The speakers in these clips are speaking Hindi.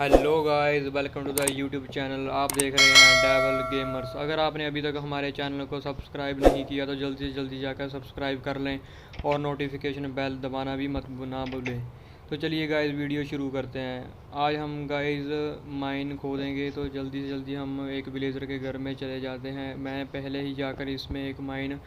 Hello guys, welcome to the YouTube channel. आप देख रहे हैं डेवल गेमर्स। अगर आपने अभी तक हमारे चैनल को सब्सक्राइब नहीं किया तो जल्दी से जल्दी जाकर सब्सक्राइब कर लें और नोटिफिकेशन बेल दबाना भी मत ना भूलें। तो चलिए गाइस, वीडियो शुरू करते हैं। आज हम गाइस माइन खोदेंगे, तो जल्दी से जल्दी हम एक विलेजर के घर में चले जाते हैं। मैं पहले ही जाकर इसमें एक माइन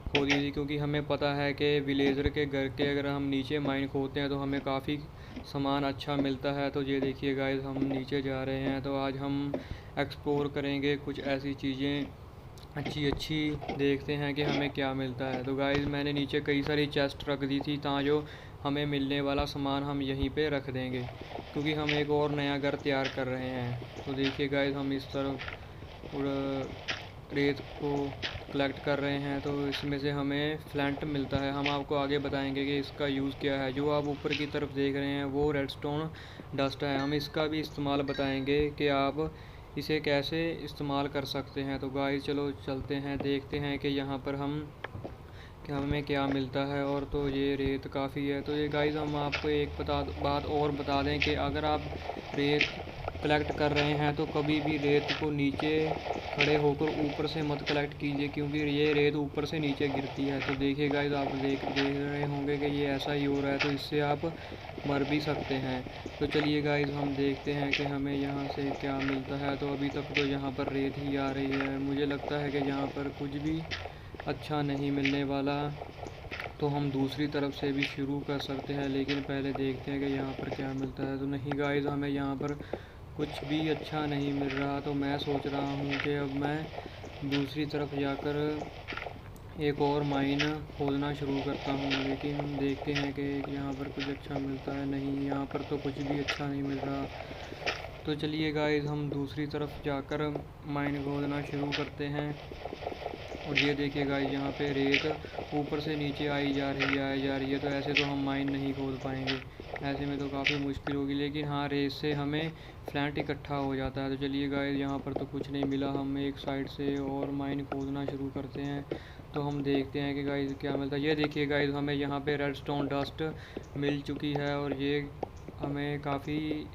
खोदी थी, क्योंकि हमें पता है कि विलेजर के घर के अगर हम नीचे माइन खोदते हैं तो हमें काफ़ी सामान अच्छा मिलता है। तो ये देखिए गाइस, हम नीचे जा रहे हैं। तो आज हम एक्सप्लोर करेंगे कुछ ऐसी चीज़ें अच्छी अच्छी, देखते हैं कि हमें क्या मिलता है। तो गाइस, मैंने नीचे कई सारी चेस्ट रख दी थी, ताकि जो हमें मिलने वाला सामान हम यहीं पे रख देंगे, क्योंकि हम एक और नया घर तैयार कर रहे हैं। तो देखिए गाइस, हम इस तरफ रेत को कलेक्ट कर रहे हैं। तो इसमें से हमें फ्लैंट मिलता है। हम आपको आगे बताएंगे कि इसका यूज़ क्या है। जो आप ऊपर की तरफ देख रहे हैं वो रेडस्टोन डस्ट है। हम इसका भी इस्तेमाल बताएंगे कि आप इसे कैसे इस्तेमाल कर सकते हैं। तो गाइस चलो चलते हैं, देखते हैं कि यहाँ पर हमें क्या मिलता है। और तो ये रेत काफ़ी है। तो ये गाइस, हम आपको एक बात और बता दें कि अगर आप रेत कलेक्ट कर रहे हैं तो कभी भी रेत को नीचे खड़े होकर ऊपर से मत कलेक्ट कीजिए, क्योंकि ये रेत ऊपर से नीचे गिरती है। तो देखिए गाइस, आप देख रहे होंगे कि ये ऐसा ही हो रहा है, तो इससे आप मर भी सकते हैं। तो चलिए गाइस, हम देखते हैं कि हमें यहाँ से क्या मिलता है। तो अभी तक तो यहाँ पर रेत ही आ रही है। मुझे लगता है कि यहाँ पर कुछ भी अच्छा नहीं मिलने वाला, तो हम दूसरी तरफ से भी शुरू कर सकते हैं। लेकिन पहले देखते हैं कि यहाँ पर क्या मिलता है। तो नहीं गाइस, हमें यहाँ पर कुछ भी अच्छा नहीं मिल रहा। तो मैं सोच रहा हूँ कि अब मैं दूसरी तरफ जाकर एक और माइन खोदना शुरू करता हूँ। लेकिन देखते हैं कि यहाँ पर कुछ अच्छा मिलता है। नहीं, यहाँ पर तो कुछ भी अच्छा नहीं मिल रहा। तो चलिए गाइस, हम दूसरी तरफ जाकर माइन खोदना शुरू करते हैं। और ये देखिए गाइस, यहाँ पे रेत ऊपर से नीचे आई जा रही है। तो ऐसे तो हम माइन नहीं खोद पाएंगे, ऐसे में तो काफ़ी मुश्किल होगी। लेकिन हाँ, रेत से हमें फ्लैंट इकट्ठा हो जाता है। तो चलिए गाइस, यहाँ पर तो कुछ नहीं मिला। हम एक साइड से और माइन खोदना शुरू करते हैं। तो हम देखते हैं कि गाइस क्या मिलता है। ये देखिए गाइस, हमें यहाँ पे रेडस्टोन डस्ट मिल चुकी है, और ये हमें काफ़ी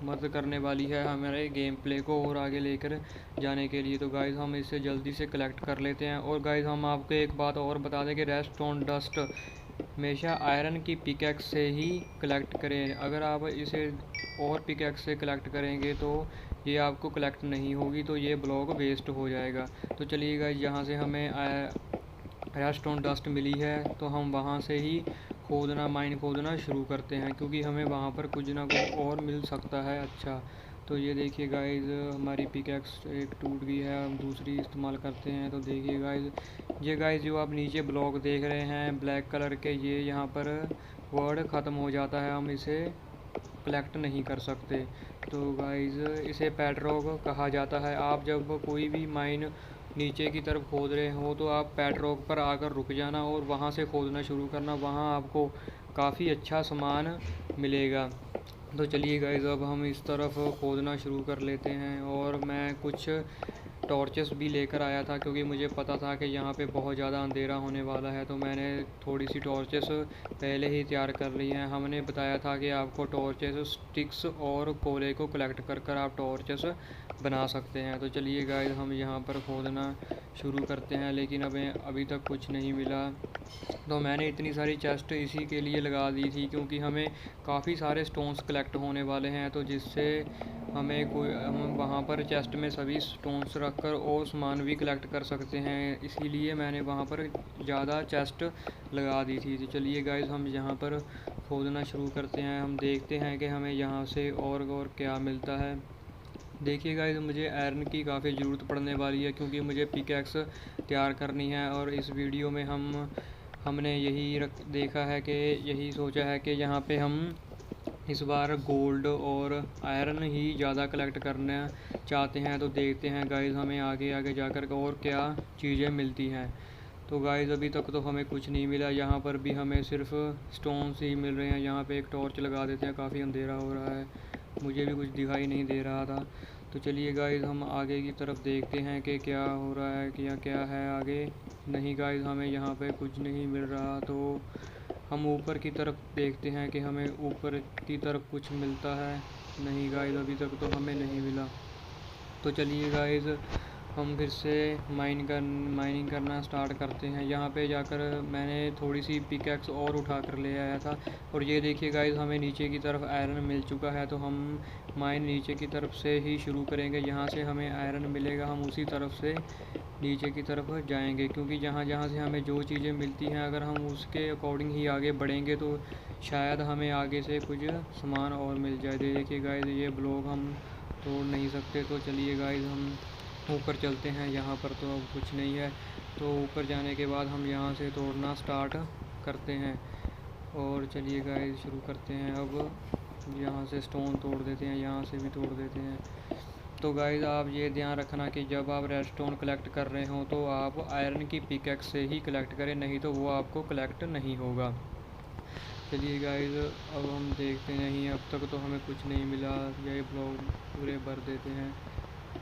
मदद करने वाली है हमारे गेम प्ले को और आगे लेकर जाने के लिए। तो गाइस, हम इसे जल्दी से कलेक्ट कर लेते हैं। और गाइस, हम आपको एक बात और बता दें कि रेडस्टोन डस्ट हमेशा आयरन की पिकैक्स से ही कलेक्ट करें। अगर आप इसे और पिकैक्स से कलेक्ट करेंगे तो ये आपको कलेक्ट नहीं होगी, तो ये ब्लॉक वेस्ट हो जाएगा। तो चलिए गाइस, यहाँ से हमें रेडस्टोन डस्ट मिली है, तो हम वहाँ से ही माइन खोदना शुरू करते हैं, क्योंकि हमें वहाँ पर कुछ ना कुछ और मिल सकता है अच्छा। तो ये देखिए गाइस, हमारी पिकैक्स एक टूट गई है, हम दूसरी इस्तेमाल करते हैं। तो देखिए गाइस, ये गाइस जो आप नीचे ब्लॉक देख रहे हैं ब्लैक कलर के, ये यहाँ पर वर्ड ख़त्म हो जाता है, हम इसे कलेक्ट नहीं कर सकते। तो गाइस, इसे पेट्रॉक कहा जाता है। आप जब कोई भी माइन नीचे की तरफ खोद रहे हो तो आप पेट्रॉक पर आकर रुक जाना और वहाँ से खोदना शुरू करना, वहाँ आपको काफ़ी अच्छा सामान मिलेगा। तो चलिए गाइस, अब हम इस तरफ खोदना शुरू कर लेते हैं। और मैं कुछ टॉर्चेस भी लेकर आया था, क्योंकि मुझे पता था कि यहाँ पे बहुत ज़्यादा अंधेरा होने वाला है। तो मैंने थोड़ी सी टॉर्चेस पहले ही तैयार कर ली हैं। हमने बताया था कि आपको टॉर्चेस स्टिक्स और कोयले को कलेक्ट कर कर आप टॉर्चेस बना सकते हैं। तो चलिए गाइस, हम यहाँ पर खोदना शुरू करते हैं। लेकिन अभी तक कुछ नहीं मिला। तो मैंने इतनी सारी चेस्ट इसी के लिए लगा दी थी, क्योंकि हमें काफ़ी सारे स्टोन्स कलेक्ट होने वाले हैं। तो जिससे हम वहाँ पर चेस्ट में सभी स्टोन्स रख कर और सामान भी कलेक्ट कर सकते हैं। इसीलिए मैंने वहाँ पर ज़्यादा चेस्ट लगा दी थी। तो चलिए गाइस, हम यहाँ पर खोदना शुरू करते हैं। हम देखते हैं कि हमें यहाँ से और क्या मिलता है। देखिए गाइस, मुझे आयरन की काफ़ी ज़रूरत पड़ने वाली है, क्योंकि मुझे पिकैक्स तैयार करनी है। और इस वीडियो में हमने देखा है कि यही सोचा है कि यहाँ पे हम इस बार गोल्ड और आयरन ही ज़्यादा कलेक्ट करना चाहते हैं। तो देखते हैं गाइस, हमें आगे आगे जाकर और क्या चीज़ें मिलती हैं। तो गाइस, अभी तक तो हमें कुछ नहीं मिला। यहाँ पर भी हमें सिर्फ स्टोन्स ही मिल रहे हैं। यहाँ पे एक टॉर्च लगा देते हैं, काफ़ी अंधेरा हो रहा है, मुझे भी कुछ दिखाई नहीं दे रहा था। तो चलिए गाइस, हम आगे की तरफ देखते हैं कि क्या हो रहा है, क्या क्या है आगे। नहीं गाइस, हमें यहाँ पे कुछ नहीं मिल रहा। तो हम ऊपर की तरफ देखते हैं कि हमें ऊपर की तरफ कुछ मिलता है। नहीं गाइस, अभी तक तो हमें नहीं मिला। तो चलिए गाइस, हम फिर से माइनिंग करना स्टार्ट करते हैं। यहाँ पे जाकर मैंने थोड़ी सी पिकैक्स और उठा कर ले आया था, और ये देखिए गाइस, हमें नीचे की तरफ आयरन मिल चुका है। तो हम माइन नीचे की तरफ से ही शुरू करेंगे। जहाँ से हमें आयरन मिलेगा हम उसी तरफ से नीचे की तरफ जाएंगे, क्योंकि जहाँ जहाँ से हमें जो चीज़ें मिलती हैं अगर हम उसके अकॉर्डिंग ही आगे बढ़ेंगे तो शायद हमें आगे से कुछ सामान और मिल जाए। देखिए गाइस, ये ब्लॉक हम तोड़ नहीं सकते। तो चलिए गाइस, हम ऊपर चलते हैं। यहाँ पर तो अब कुछ नहीं है, तो ऊपर जाने के बाद हम यहाँ से तोड़ना स्टार्ट करते हैं। और चलिए गाइस, शुरू करते हैं। अब यहाँ से स्टोन तोड़ देते हैं, यहाँ से भी तोड़ देते हैं। तो गाइस, आप ये ध्यान रखना कि जब आप रेडस्टोन कलेक्ट कर रहे हो तो आप आयरन की पिकैक्स से ही कलेक्ट करें, नहीं तो वो आपको कलेक्ट नहीं होगा। चलिए गाइस, अब हम देखते नहीं, अब तक तो हमें कुछ नहीं मिला। यही ब्लॉक पूरे भर देते हैं।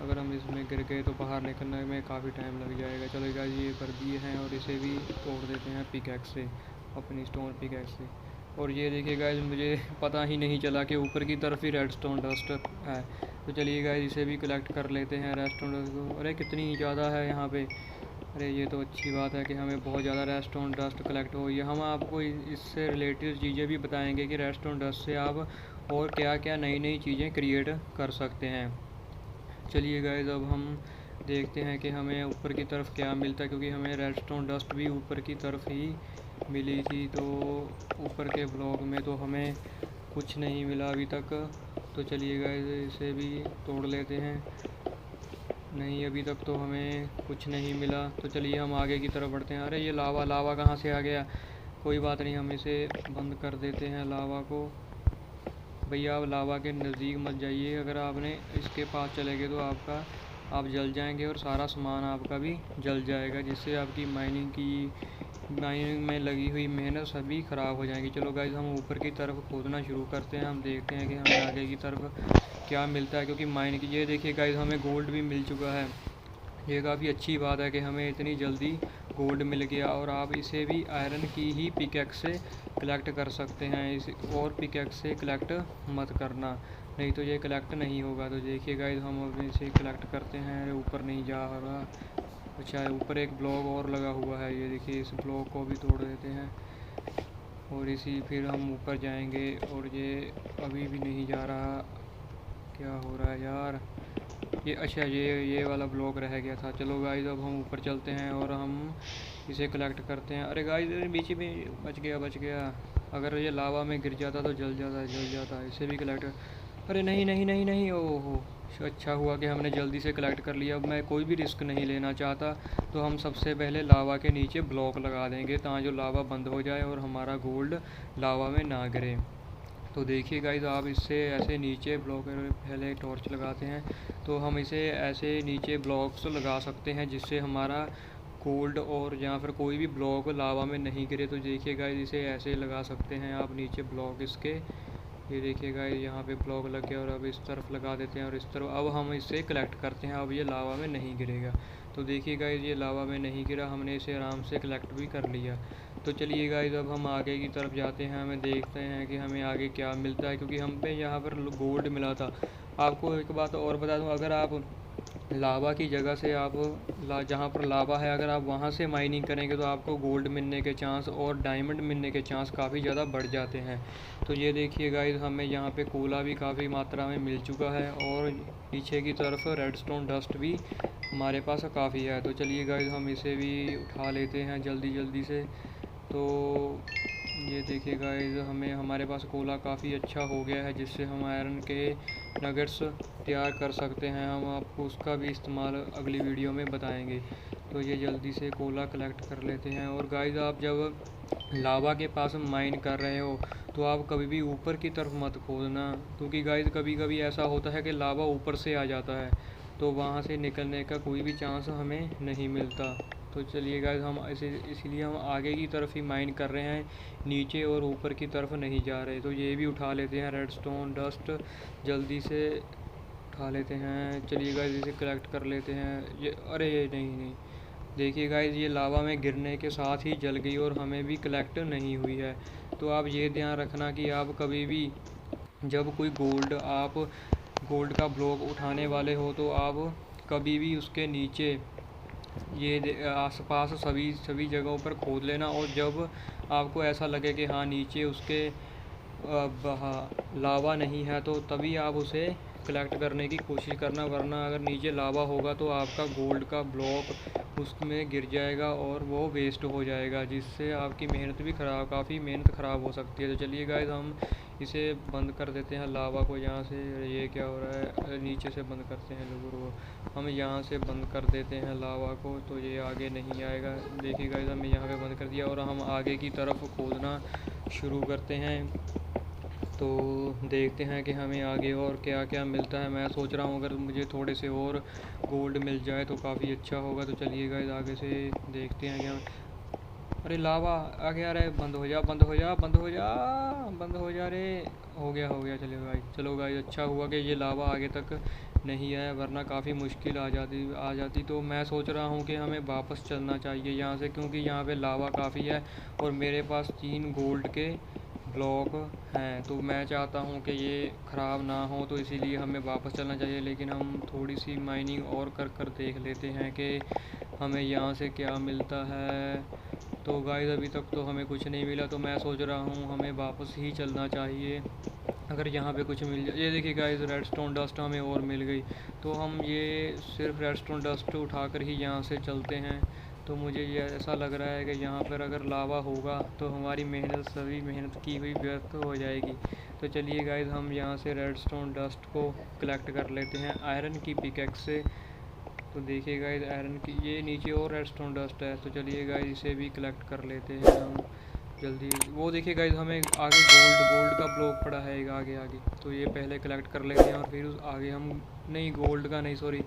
अगर हम इसमें गिर गए तो बाहर निकलने में काफ़ी टाइम लग जाएगा। चलो गाइस, ये भर दिए हैं और इसे भी तोड़ देते हैं पिकैक्स से, अपनी स्टोन पिकैक्स से। और ये देखिए गाइस, मुझे पता ही नहीं चला कि ऊपर की तरफ ही रेडस्टोन डस्ट है। तो चलिए गाइस, इसे भी कलेक्ट कर लेते हैं रेडस्टोन डस्ट को। अरे कितनी ज़्यादा है यहाँ पे। अरे ये तो अच्छी बात है कि हमें बहुत ज़्यादा रेडस्टोन डस्ट कलेक्ट हो गई है। हम आपको इससे रिलेटेड चीज़ें भी बताएंगे कि रेडस्टोन डस्ट से आप और क्या क्या नई नई चीज़ें क्रिएट कर सकते हैं। चलिए गाइस, अब हम देखते हैं कि हमें ऊपर की तरफ क्या मिलता है, क्योंकि हमें रेडस्टोन डस्ट भी ऊपर की तरफ ही मिली थी। तो ऊपर के ब्लॉक में तो हमें कुछ नहीं मिला अभी तक। तो चलिए गाइस, इसे भी तोड़ लेते हैं। नहीं, अभी तक तो हमें कुछ नहीं मिला। तो चलिए हम आगे की तरफ बढ़ते हैं। अरे ये लावा कहाँ से आ गया। कोई बात नहीं, हम इसे बंद कर देते हैं लावा को। भैया, आप लावा के नज़दीक मत जाइए। अगर आपने इसके पास चले गए तो आप जल जाएंगे और सारा सामान आपका भी जल जाएगा, जिससे आपकी माइनिंग में लगी हुई मेहनत सभी ख़राब हो जाएगी। चलो गाइस, हम ऊपर की तरफ खोदना शुरू करते हैं। हम देखते हैं कि हमें आगे की तरफ क्या मिलता है, क्योंकि माइन की ये देखिए गाइस, हमें गोल्ड भी मिल चुका है। ये काफ़ी अच्छी बात है कि हमें इतनी जल्दी गोल्ड मिल गया, और आप इसे भी आयरन की ही पिकैक्स से कलेक्ट कर सकते हैं। इस और पिकैक्स से कलेक्ट मत करना, नहीं तो ये कलेक्ट नहीं होगा। तो देखिए गाइस, हम अब इसे कलेक्ट करते हैं। अरे ऊपर नहीं जा रहा। अच्छा, ऊपर एक ब्लॉक और लगा हुआ है, ये देखिए, इस ब्लॉक को भी तोड़ देते हैं और इसी फिर हम ऊपर जाएंगे। और ये अभी भी नहीं जा रहा, क्या हो रहा है यार। ये अच्छा, ये वाला ब्लॉक रह गया था। चलो गाइस, अब हम ऊपर चलते हैं और हम इसे कलेक्ट करते हैं। अरे गाइस, बीच में बच गया। अगर ये लावा में गिर जाता तो जल जाता। इसे भी कलेक्ट। अरे नहीं नहीं नहीं नहीं, ओहो, अच्छा हुआ कि हमने जल्दी से कलेक्ट कर लिया। अब मैं कोई भी रिस्क नहीं लेना चाहता, तो हम सबसे पहले लावा के नीचे ब्लॉक लगा देंगे, ताकि जो लावा बंद हो जाए और हमारा गोल्ड लावा में ना गिरे। तो देखिए गाइस, आप इससे ऐसे नीचे ब्लॉक पहले टॉर्च लगाते हैं, तो हम इसे ऐसे नीचे ब्लॉक्स लगा सकते हैं, जिससे हमारा गोल्ड और या फिर कोई भी ब्लॉक लावा में नहीं गिरे। तो देखिए गाइस, इसे ऐसे लगा सकते हैं आप नीचे ब्लॉक इसके। ये देखिए गाइस, यहाँ पे ब्लॉक लग गया, और अब इस तरफ लगा देते हैं और इस तरफ। अब हम इसे कलेक्ट करते हैं। अब ये लावा में नहीं गिरेगा। तो देखिए गाइस, ये लावा में नहीं गिरा, हमने इसे आराम से कलेक्ट भी कर लिया। तो चलिए गाइस, अब हम आगे की तरफ जाते हैं। हमें देखते हैं कि हमें आगे क्या मिलता है, क्योंकि हम पे यहाँ पर गोल्ड मिला था। आपको एक बात और बता दूँ, अगर आप लावा की जगह से आप जहाँ पर लावा है, अगर आप वहाँ से माइनिंग करेंगे तो आपको गोल्ड मिलने के चांस और डायमंड मिलने के चांस काफ़ी ज़्यादा बढ़ जाते हैं। तो ये देखिए गाइस, हमें यहाँ पे कोला भी काफ़ी मात्रा में मिल चुका है, और पीछे की तरफ रेडस्टोन डस्ट भी हमारे पास काफ़ी है। तो चलिए गाइस, हम इसे भी उठा लेते हैं जल्दी से। तो ये देखिए गाइस, हमारे पास कोला काफ़ी अच्छा हो गया है, जिससे हम आयरन के नगेट्स तैयार कर सकते हैं। हम आपको उसका भी इस्तेमाल अगली वीडियो में बताएंगे। तो ये जल्दी से कोला कलेक्ट कर लेते हैं। और गाइस, आप जब लावा के पास माइन कर रहे हो तो आप कभी भी ऊपर की तरफ मत खोदना, क्योंकि गाइस कभी कभी ऐसा होता है कि लावा ऊपर से आ जाता है, तो वहाँ से निकलने का कोई भी चांस हमें नहीं मिलता। तो चलिए गाइस, हम इसीलिए हम आगे की तरफ ही माइन कर रहे हैं, नीचे और ऊपर की तरफ नहीं जा रहे। तो ये भी उठा लेते हैं रेडस्टोन डस्ट, जल्दी से उठा लेते हैं। चलिए गाइस, इसे कलेक्ट कर लेते हैं। ये अरे ये नहीं, देखिए गाइस, ये लावा में गिरने के साथ ही जल गई और हमें भी कलेक्ट नहीं हुई है। तो आप ये ध्यान रखना कि आप कभी भी जब कोई गोल्ड का ब्लॉक उठाने वाले हो तो आप कभी भी उसके नीचे आसपास सभी सभी जगहों पर खोद लेना, और जब आपको ऐसा लगे कि हाँ नीचे उसके लावा नहीं है तो तभी आप उसे कलेक्ट करने की कोशिश करना, वरना अगर नीचे लावा होगा तो आपका गोल्ड का ब्लॉक उसमें गिर जाएगा और वो वेस्ट हो जाएगा, जिससे आपकी मेहनत भी काफ़ी मेहनत ख़राब हो सकती है। तो चलिए गाइस, हम इसे बंद कर देते हैं लावा को यहाँ से। ये क्या हो रहा है, नीचे से बंद करते हैं लोगों को, हम यहाँ से बंद कर देते हैं लावा को, तो ये आगे नहीं आएगा। देखिए गाइस, हमने यहाँ पे बंद कर दिया और हम आगे की तरफ खोदना शुरू करते हैं। तो देखते हैं कि हमें आगे और क्या क्या मिलता है। मैं सोच रहा हूँ अगर मुझे थोड़े से और गोल्ड मिल जाए तो काफ़ी अच्छा होगा। तो चलिए गाइस, आगे से देखते हैं क्या। अरे लावा आ गया, अरे बंद हो जा, बंद हो जा, बंद हो जा, बंद हो जा रे। हो गया। चलो गाइस, अच्छा हुआ कि ये लावा आगे तक नहीं आया, वरना काफ़ी मुश्किल आ जाती। तो मैं सोच रहा हूँ कि हमें वापस चलना चाहिए यहाँ से, क्योंकि यहाँ पे लावा काफ़ी है और मेरे पास 3 गोल्ड के ब्लॉक हैं। तो मैं चाहता हूँ कि ये ख़राब ना हो, तो इसीलिए हमें वापस चलना चाहिए। लेकिन हम थोड़ी सी माइनिंग और कर देख लेते हैं कि हमें यहाँ से क्या मिलता है। तो गाइस, अभी तक तो हमें कुछ नहीं मिला, तो मैं सोच रहा हूँ हमें वापस ही चलना चाहिए अगर यहाँ पे कुछ मिल जाए। ये देखिए गाइस, रेडस्टोन डस्ट हमें और मिल गई। तो हम ये सिर्फ रेडस्टोन डस्ट उठाकर ही यहाँ से चलते हैं। तो मुझे ये ऐसा लग रहा है कि यहाँ पर अगर लावा होगा तो हमारी सभी मेहनत की हुई व्यर्थ हो जाएगी। तो चलिए गाइस, हम यहाँ से रेडस्टोन डस्ट को कलेक्ट कर लेते हैं आयरन की पिकैक्स से। तो देखिए गाइस, आयरन की ये नीचे और रेडस्टोन डस्ट है, तो चलिए गाइस इसे भी कलेक्ट कर लेते हैं हम जल्दी। वो देखिए गाइस, हमें आगे गोल्ड का ब्लॉक पड़ा है एक आगे, तो ये पहले कलेक्ट कर लेते हैं और फिर उस आगे हम नहीं, गोल्ड का नहीं, सॉरी,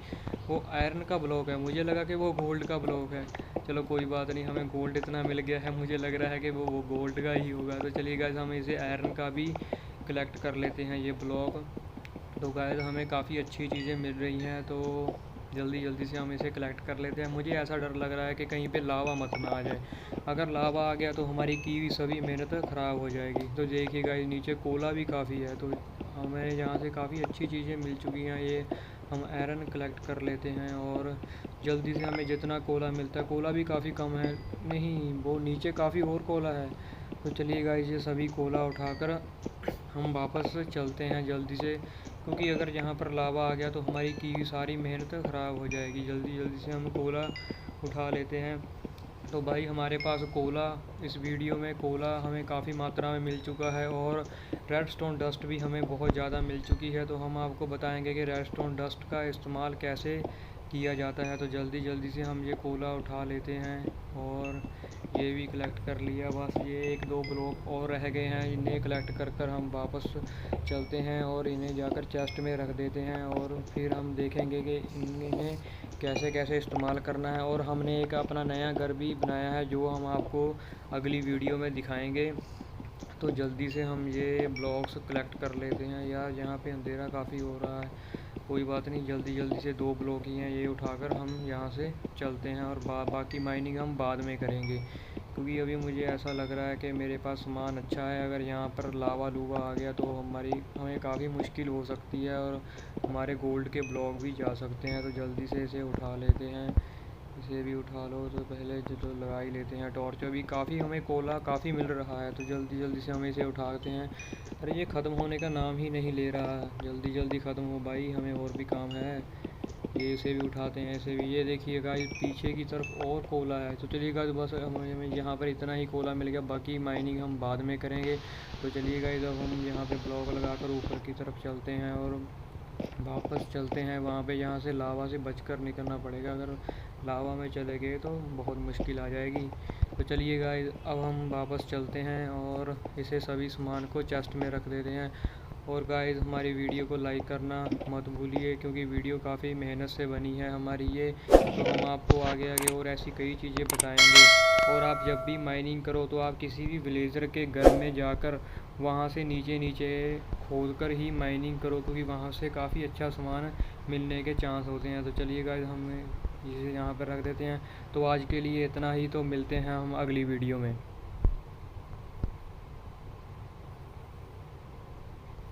वो आयरन का ब्लॉक है। मुझे लगा कि वो गोल्ड का ब्लॉक है। चलो कोई बात नहीं, हमें गोल्ड इतना मिल गया है, मुझे लग रहा है कि वो गोल्ड का ही होगा। तो चलिए गाइस, हम इसे आयरन का भी कलेक्ट कर लेते हैं ये ब्लॉक। तो गाइस, हमें काफ़ी अच्छी चीज़ें मिल रही हैं, तो जल्दी से हम इसे कलेक्ट कर लेते हैं। मुझे ऐसा डर लग रहा है कि कहीं पे लावा मत ना आ जाए। अगर लावा आ गया तो हमारी की हुई सभी मेहनत ख़राब हो जाएगी। तो देखिए गाइस, नीचे कोला भी काफ़ी है, तो हमें यहाँ से काफ़ी अच्छी चीज़ें मिल चुकी हैं। ये हम आयरन कलेक्ट कर लेते हैं और जल्दी से हमें जितना कोला मिलता है, कोला भी काफ़ी कम है, नहीं वो नीचे काफ़ी और कोला है। तो चलिए गाइस, ये सभी कोला उठाकर हम वापस चलते हैं जल्दी से, क्योंकि अगर यहाँ पर लावा आ गया तो हमारी की हुई सारी मेहनत ख़राब हो जाएगी। जल्दी से हम कोला उठा लेते हैं। तो भाई, हमारे पास कोला, इस वीडियो में कोला हमें काफ़ी मात्रा में मिल चुका है और रेडस्टोन डस्ट भी हमें बहुत ज़्यादा मिल चुकी है। तो हम आपको बताएंगे कि रेडस्टोन डस्ट का इस्तेमाल कैसे किया जाता है। तो जल्दी से हम ये कोला उठा लेते हैं और ये भी कलेक्ट कर लिया। बस ये 1-2 ब्लॉक और रह गए हैं, इन्हें कलेक्ट कर हम वापस चलते हैं और इन्हें जाकर चेस्ट में रख देते हैं और फिर हम देखेंगे कि इन्हें कैसे इस्तेमाल करना है। और हमने एक अपना नया घर भी बनाया है, जो हम आपको अगली वीडियो में दिखाएंगे। तो जल्दी से हम ये ब्लॉक्स कलेक्ट कर लेते हैं। यार, यहाँ पे अंधेरा काफ़ी हो रहा है, कोई बात नहीं, जल्दी से 2 ब्लॉक ही हैं, ये उठाकर हम यहाँ से चलते हैं और बाकी माइनिंग हम बाद में करेंगे, क्योंकि अभी मुझे ऐसा लग रहा है कि मेरे पास सामान अच्छा है। अगर यहाँ पर लावा लूवा आ गया तो हमें काफ़ी मुश्किल हो सकती है और हमारे गोल्ड के ब्लॉक भी जा सकते हैं। तो जल्दी से इसे उठा लेते हैं, इसे भी उठा लो। तो पहले तो लगा ही लेते हैं टॉर्च। अभी काफ़ी हमें कोला काफ़ी मिल रहा है, तो जल्दी से हम इसे उठाते हैं। अरे ये ख़त्म होने का नाम ही नहीं ले रहा, जल्दी ख़त्म हो भाई, हमें और भी काम है। ये इसे भी उठाते हैं, ऐसे भी। ये देखिए गाइस, पीछे की तरफ और कोला है। तो चलिए गाइस, बस हमें यहाँ पर इतना ही कोला मिल गया, बाकी माइनिंग हम बाद में करेंगे। तो चलिए गाइस, अब हम यहाँ पे ब्लॉक लगाकर ऊपर की तरफ चलते हैं और वापस चलते हैं वहाँ पे। यहाँ से लावा से बचकर निकलना पड़ेगा, अगर लावा में चले गए तो बहुत मुश्किल आ जाएगी। तो चलिए गाइस, अब हम वापस चलते हैं और इसे सभी सामान को चेस्ट में रख देते हैं। और गाइस, हमारी वीडियो को लाइक करना मत भूलिए, क्योंकि वीडियो काफ़ी मेहनत से बनी है हमारी ये। तो हम आपको आगे और ऐसी कई चीज़ें बताएंगे। और आप जब भी माइनिंग करो तो आप किसी भी विलेजर के घर में जाकर वहाँ से नीचे खोद कर ही माइनिंग करो, क्योंकि वहाँ से काफ़ी अच्छा सामान मिलने के चांस होते हैं। तो चलिए गाइस, हम इसे यहाँ पर रख देते हैं। तो आज के लिए इतना ही, तो मिलते हैं हम अगली वीडियो में।